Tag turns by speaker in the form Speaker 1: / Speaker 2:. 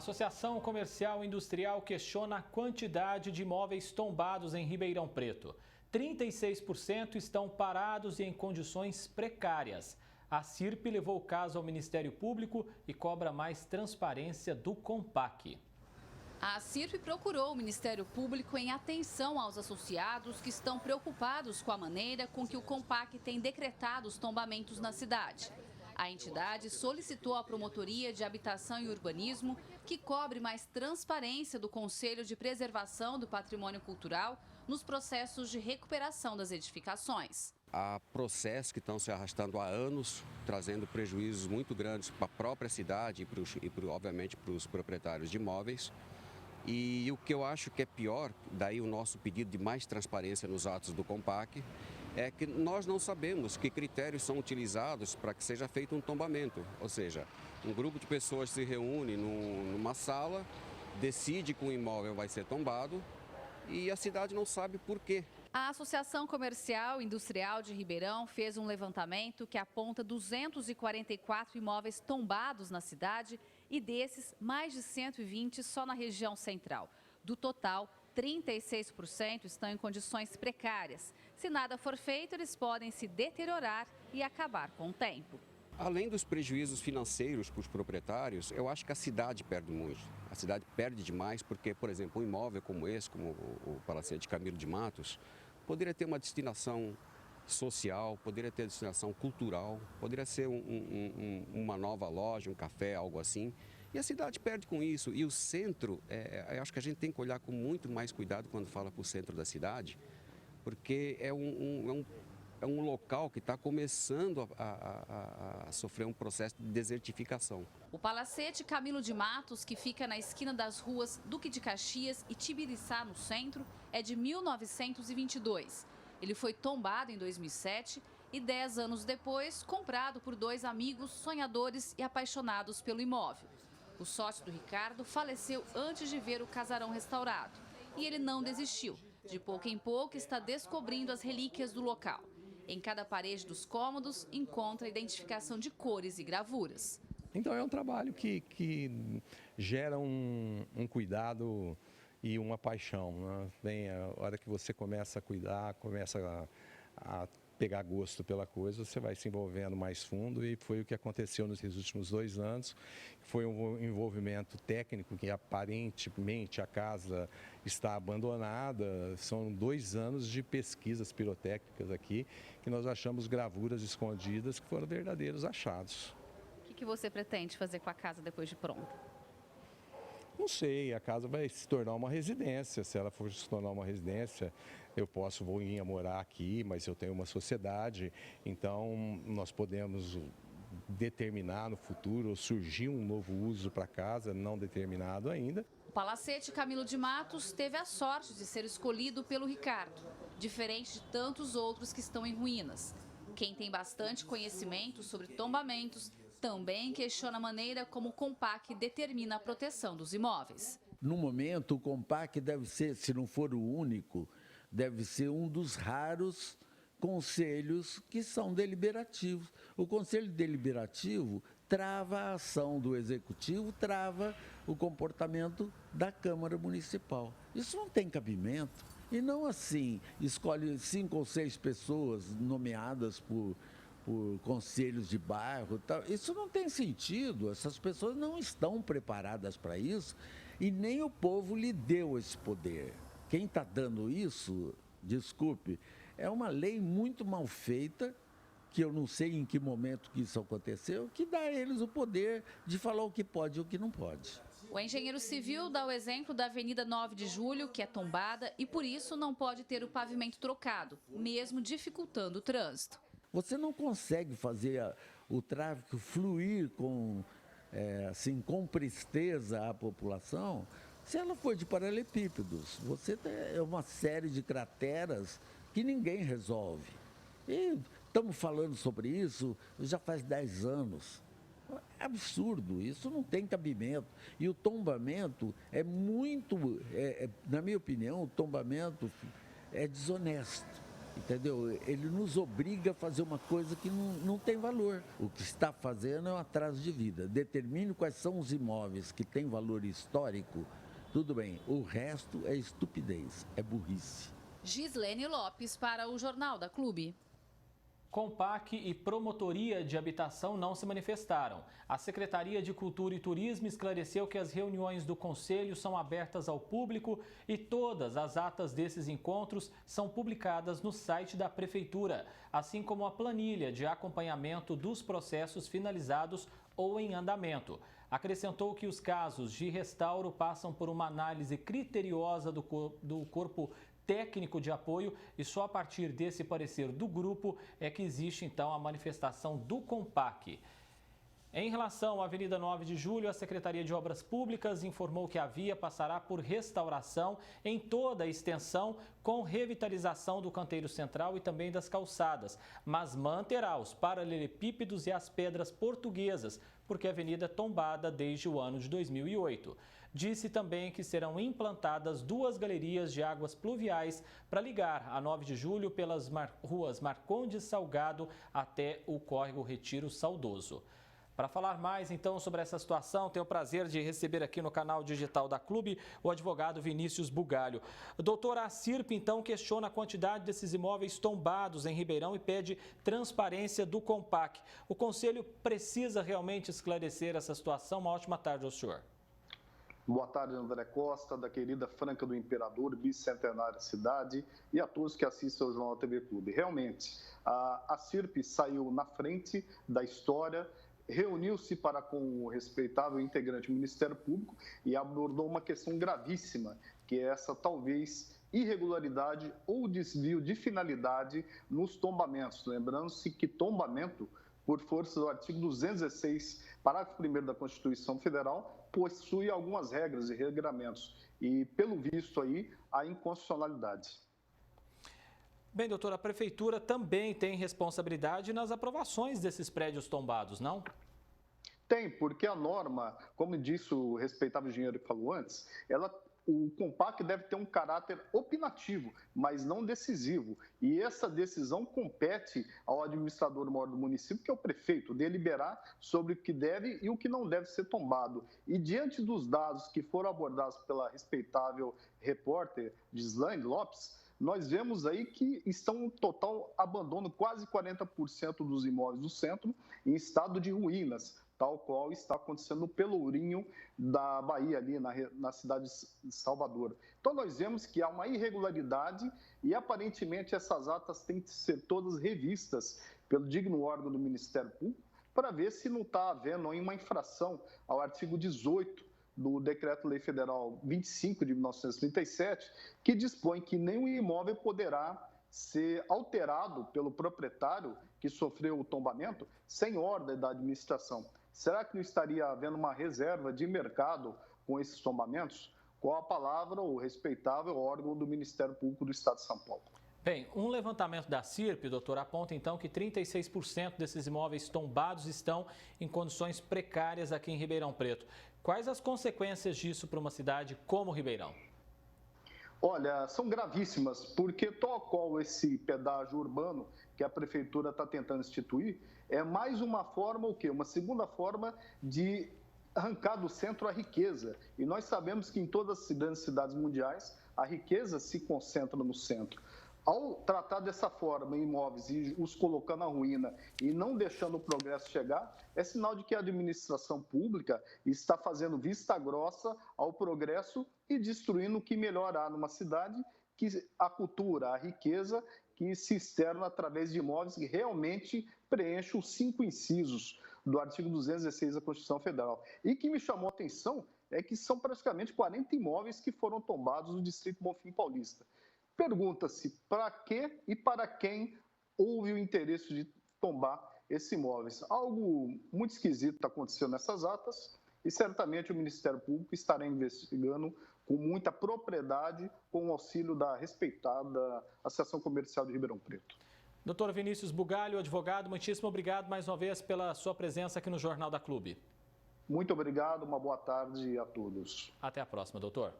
Speaker 1: A Associação Comercial e Industrial questiona a quantidade de imóveis tombados em Ribeirão Preto. 36% estão parados e em condições precárias. A CIRP levou o caso ao Ministério Público e cobra mais transparência do Compac.
Speaker 2: A CIRP procurou o Ministério Público em atenção aos associados que estão preocupados com a maneira com que o Compac tem decretado os tombamentos na cidade. A entidade solicitou à Promotoria de Habitação e Urbanismo que cobre mais transparência do Conselho de Preservação do Patrimônio Cultural nos processos de recuperação das edificações.
Speaker 3: Há processos que estão se arrastando há anos, trazendo prejuízos muito grandes para a própria cidade e obviamente, para os proprietários de imóveis. E o que eu acho que é pior, daí o nosso pedido de mais transparência nos atos do Compac, é que nós não sabemos que critérios são utilizados para que seja feito um tombamento. Ou seja, um grupo de pessoas se reúne numa sala, decide que o imóvel vai ser tombado e a cidade não sabe por quê.
Speaker 2: A Associação Comercial e Industrial de Ribeirão fez um levantamento que aponta 244 imóveis tombados na cidade e desses, mais de 120 só na região central. Do total, 36% estão em condições precárias. Se nada for feito, eles podem se deteriorar e acabar com o tempo.
Speaker 3: Além dos prejuízos financeiros para os proprietários, eu acho que a cidade perde muito. A cidade perde demais porque, por exemplo, um imóvel como esse, como o Palacete Camilo de Matos, poderia ter uma destinação social, poderia ter destinação cultural, poderia ser uma nova loja, um café, algo assim. E a cidade perde com isso. E o centro, eu acho que a gente tem que olhar com muito mais cuidado quando fala para o centro da cidade, porque é um local que está começando a sofrer um processo de desertificação.
Speaker 2: O Palacete Camilo de Matos, que fica na esquina das ruas Duque de Caxias e Tibiriçá, no centro, é de 1922. Ele foi tombado em 2007 e 10 anos depois, comprado por dois amigos sonhadores e apaixonados pelo imóvel. O sócio do Ricardo faleceu antes de ver o casarão restaurado. E ele não desistiu. De pouco em pouco está descobrindo as relíquias do local. Em cada parede dos cômodos, encontra a identificação de cores e gravuras.
Speaker 4: Então é um trabalho que gera um cuidado e uma paixão, né? Bem, a hora que você começa a cuidar, começa a pegar gosto pela coisa, você vai se envolvendo mais fundo e foi o que aconteceu nos últimos 2 anos. Foi um envolvimento técnico que aparentemente a casa está abandonada. São 2 anos de pesquisas pirotécnicas aqui que nós achamos gravuras escondidas que foram verdadeiros achados.
Speaker 2: O que você pretende fazer com a casa depois de pronta?
Speaker 4: Não sei, a casa vai se tornar uma residência. Se ela for se tornar uma residência, vou vir a morar aqui, mas eu tenho uma sociedade, então nós podemos determinar no futuro, surgir um novo uso para a casa, não determinado ainda.
Speaker 2: O Palacete Camilo de Matos teve a sorte de ser escolhido pelo Ricardo, diferente de tantos outros que estão em ruínas. Quem tem bastante conhecimento sobre tombamentos também questiona a maneira como o Compac determina a proteção dos imóveis.
Speaker 5: No momento, o Compac deve ser, se não for o único, deve ser um dos raros conselhos que são deliberativos. O Conselho Deliberativo trava a ação do Executivo, trava o comportamento da Câmara Municipal. Isso não tem cabimento. E não assim, escolhe 5 ou 6 pessoas nomeadas por conselhos de bairro, tal. Isso não tem sentido, essas pessoas não estão preparadas para isso e nem o povo lhe deu esse poder. Quem está dando isso, desculpe, é uma lei muito mal feita, que eu não sei em que momento que isso aconteceu, que dá a eles o poder de falar o que pode e o que não pode.
Speaker 2: O engenheiro civil dá o exemplo da Avenida 9 de Julho, que é tombada e por isso não pode ter o pavimento trocado, mesmo dificultando o trânsito.
Speaker 5: Você não consegue fazer o tráfego fluir com presteza à população se ela for de paralelepípedos. Você tem uma série de crateras que ninguém resolve. E estamos falando sobre isso já faz 10 anos. É absurdo, isso não tem cabimento. E o tombamento é muito, na minha opinião, o tombamento é desonesto. entendeu? Ele nos obriga a fazer uma coisa que não tem valor. O que está fazendo é um atraso de vida. Determine quais são os imóveis que têm valor histórico, tudo bem. O resto é estupidez, é burrice.
Speaker 2: Gislene Lopes para o Jornal da Clube.
Speaker 1: Compac e Promotoria de Habitação não se manifestaram. A Secretaria de Cultura e Turismo esclareceu que as reuniões do Conselho são abertas ao público e todas as atas desses encontros são publicadas no site da Prefeitura, assim como a planilha de acompanhamento dos processos finalizados ou em andamento. Acrescentou que os casos de restauro passam por uma análise criteriosa do corpo técnico de apoio e só a partir desse parecer do grupo é que existe então a manifestação do Compac. Em relação à Avenida 9 de Julho, a Secretaria de Obras Públicas informou que a via passará por restauração em toda a extensão, com revitalização do canteiro central e também das calçadas, mas manterá os paralelepípedos e as pedras portuguesas, porque a avenida é tombada desde o ano de 2008. Disse também que serão implantadas 2 galerias de águas pluviais para ligar a 9 de Julho pelas ruas Marcondes Salgado até o córrego Retiro Saudoso. Para falar mais, então, sobre essa situação, tenho o prazer de receber aqui no canal digital da Clube o advogado Vinícius Bugalho. Doutor, a CIRP, então, questiona a quantidade desses imóveis tombados em Ribeirão e pede transparência do Compac. O Conselho precisa realmente esclarecer essa situação. Uma ótima tarde ao senhor.
Speaker 6: Boa tarde, André Costa, da querida Franca do Imperador, bicentenária cidade, e a todos que assistem ao Jornal TV Clube. Realmente, a CIRP saiu na frente da história, reuniu-se com o respeitável integrante do Ministério Público e abordou uma questão gravíssima, que é essa talvez irregularidade ou desvio de finalidade nos tombamentos. Lembrando-se que tombamento, por força do artigo 216, parágrafo 1º da Constituição Federal, possui algumas regras e regramentos e, pelo visto aí, a inconstitucionalidade.
Speaker 1: Bem, doutor, a Prefeitura também tem responsabilidade nas aprovações desses prédios tombados, não?
Speaker 6: Tem, porque a norma, como disse o respeitável engenheiro que falou antes, o Compac deve ter um caráter opinativo, mas não decisivo. E essa decisão compete ao administrador maior do município, que é o prefeito, deliberar sobre o que deve e o que não deve ser tombado. E diante dos dados que foram abordados pela respeitável repórter Gislene Lopes, nós vemos aí que estão em total abandono, quase 40% dos imóveis do centro em estado de ruínas, tal qual está acontecendo no Pelourinho da Bahia, ali na cidade de Salvador. Então, nós vemos que há uma irregularidade e, aparentemente, essas atas têm que ser todas revistas pelo digno órgão do Ministério Público para ver se não está havendo uma infração ao artigo 18 do Decreto-Lei Federal 25 de 1937, que dispõe que nenhum imóvel poderá ser alterado pelo proprietário que sofreu o tombamento sem ordem da administração. Será que não estaria havendo uma reserva de mercado com esses tombamentos? Com a palavra, o respeitável órgão do Ministério Público do Estado de São Paulo.
Speaker 1: Bem, um levantamento da CIRP, doutor, aponta então que 36% desses imóveis tombados estão em condições precárias aqui em Ribeirão Preto. Quais as consequências disso para uma cidade como Ribeirão?
Speaker 6: Olha, são gravíssimas, porque tal qual esse pedágio urbano que a Prefeitura está tentando instituir, é mais uma forma, o quê? Uma segunda forma de arrancar do centro a riqueza. E nós sabemos que em todas as grandes cidades mundiais, a riqueza se concentra no centro. Ao tratar dessa forma imóveis e os colocando na ruína e não deixando o progresso chegar, é sinal de que a administração pública está fazendo vista grossa ao progresso e destruindo o que melhor há numa cidade, que a cultura, a riqueza que se externa através de imóveis que realmente preenchem os 5 incisos do artigo 216 da Constituição Federal. E que me chamou a atenção é que são praticamente 40 imóveis que foram tombados no Distrito Bonfim Paulista. Pergunta-se para que e para quem houve o interesse de tombar esses imóveis. Algo muito esquisito aconteceu nessas atas e certamente o Ministério Público estará investigando com muita propriedade com o auxílio da respeitada Associação Comercial de Ribeirão Preto.
Speaker 1: Doutor Vinícius Bugalho, advogado, muitíssimo obrigado mais uma vez pela sua presença aqui no Jornal da Clube.
Speaker 6: Muito obrigado, uma boa tarde a todos.
Speaker 1: Até a próxima, doutor.